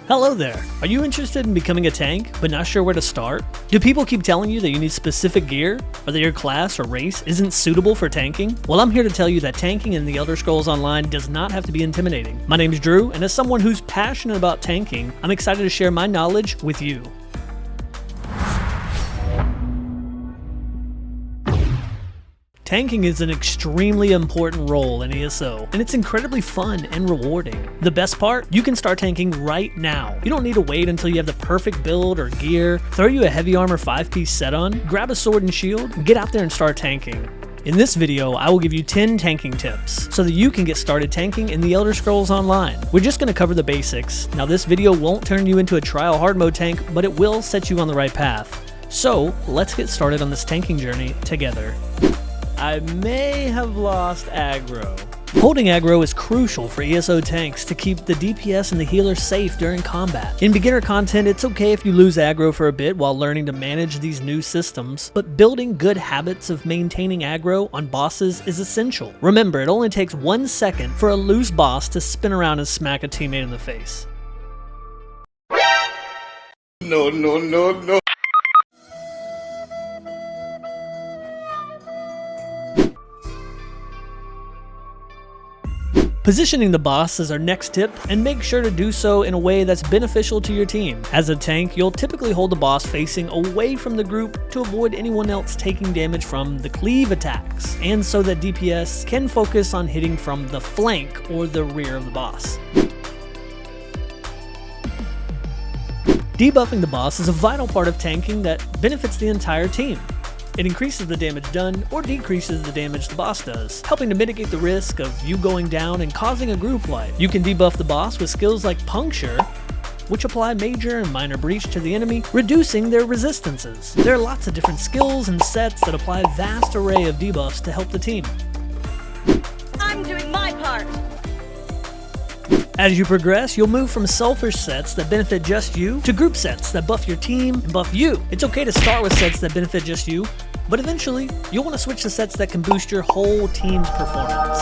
Hello there. Are you interested in becoming a tank, but not sure where to start? Do people keep telling you that you need specific gear, or that your class or race isn't suitable for tanking? Well, I'm here to tell you that tanking in the Elder Scrolls Online does not have to be intimidating. My name's Drew, and as someone who's passionate about tanking, I'm excited to share my knowledge with you. Tanking is an extremely important role in ESO, and it's incredibly fun and rewarding. The best part? You can start tanking right now. You don't need to wait until you have the perfect build or gear. Throw you a heavy armor 5-piece set on, grab a sword and shield, and get out there and start tanking. In this video, I will give you 10 tanking tips so that you can get started tanking in the Elder Scrolls Online. We're just going to cover the basics. Now, this video won't turn you into a trial hard mode tank, but it will set you on the right path. So, let's get started on this tanking journey together. I may have lost aggro. Holding aggro is crucial for ESO tanks to keep the DPS and the healer safe during combat. In beginner content, it's okay if you lose aggro for a bit while learning to manage these new systems, but building good habits of maintaining aggro on bosses is essential. Remember, it only takes 1 second for a loose boss to spin around and smack a teammate in the face. No. Positioning the boss is our next tip, and make sure to do so in a way that's beneficial to your team. As a tank, you'll typically hold the boss facing away from the group to avoid anyone else taking damage from the cleave attacks, and so that DPS can focus on hitting from the flank or the rear of the boss. Debuffing the boss is a vital part of tanking that benefits the entire team. It increases the damage done or decreases the damage the boss does, helping to mitigate the risk of you going down and causing a group wipe. You can debuff the boss with skills like Puncture, which apply major and minor breach to the enemy, reducing their resistances. There are lots of different skills and sets that apply a vast array of debuffs to help the team. I'm doing my part! As you progress, you'll move from selfish sets that benefit just you to group sets that buff your team and buff you. It's okay to start with sets that benefit just you, but eventually, you'll want to switch to sets that can boost your whole team's performance.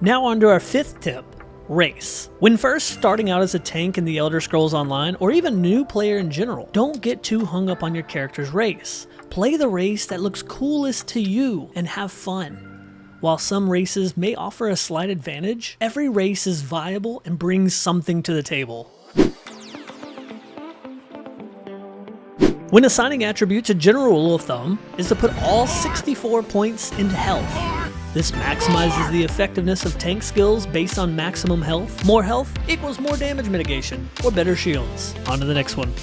Now on to our 5th tip, race. When first starting out as a tank in the Elder Scrolls Online, or even a new player in general, don't get too hung up on your character's race. Play the race that looks coolest to you and have fun. While some races may offer a slight advantage, every race is viable and brings something to the table. When assigning attributes, a general rule of thumb is to put all 64 points into health. This maximizes the effectiveness of tank skills based on maximum health. More health equals more damage mitigation or better shields. On to the next one.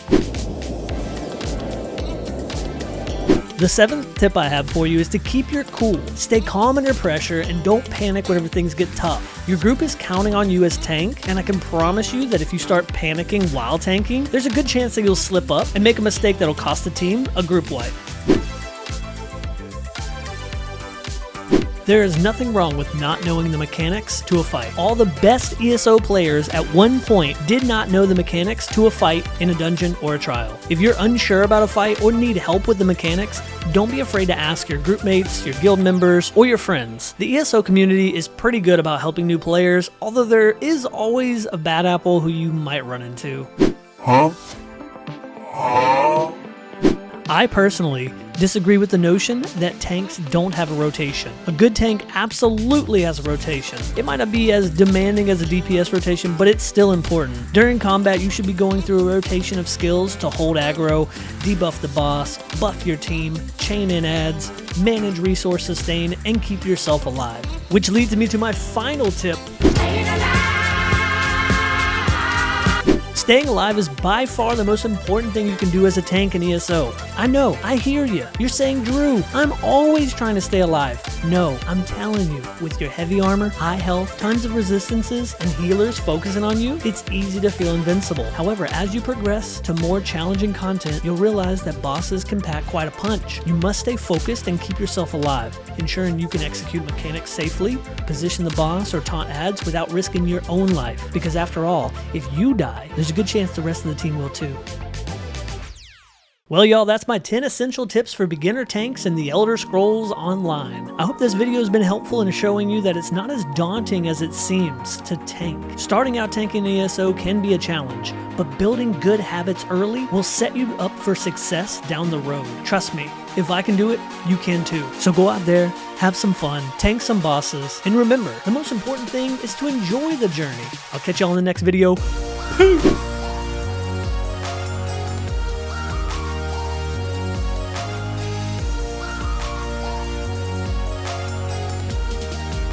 The 7th tip I have for you is to keep your cool. Stay calm under pressure and don't panic whenever things get tough. Your group is counting on you as tank, and I can promise you that if you start panicking while tanking, there's a good chance that you'll slip up and make a mistake that'll cost the team a group wipe. There is nothing wrong with not knowing the mechanics to a fight. All the best ESO players at one point did not know the mechanics to a fight in a dungeon or a trial. If you're unsure about a fight or need help with the mechanics, don't be afraid to ask your group mates, your guild members, or your friends. The ESO community is pretty good about helping new players, although there is always a bad apple who you might run into. I personally disagree with the notion that tanks don't have a rotation. A good tank absolutely has a rotation. It might not be as demanding as a DPS rotation, but it's still important. During combat, you should be going through a rotation of skills to hold aggro, debuff the boss, buff your team, chain in adds, manage resource sustain, and keep yourself alive. Which leads me to my final tip. Staying alive is by far the most important thing you can do as a tank in ESO. I know, I hear you. You're saying, Drew, I'm always trying to stay alive. No, I'm telling you, with your heavy armor, high health, tons of resistances, and healers focusing on you, it's easy to feel invincible. However, as you progress to more challenging content, you'll realize that bosses can pack quite a punch. You must stay focused and keep yourself alive, ensuring you can execute mechanics safely, position the boss or taunt adds without risking your own life. Because after all, if you die, there's a good chance the rest of the team will too. Well, y'all, that's my 10 essential tips for beginner tanks in the Elder Scrolls Online. I hope this video has been helpful in showing you that it's not as daunting as it seems to tank. Starting out tanking ESO can be a challenge, but building good habits early will set you up for success down the road. Trust me, if I can do it, you can too. So go out there, have some fun, tank some bosses, and remember, the most important thing is to enjoy the journey. I'll catch y'all in the next video. Peace!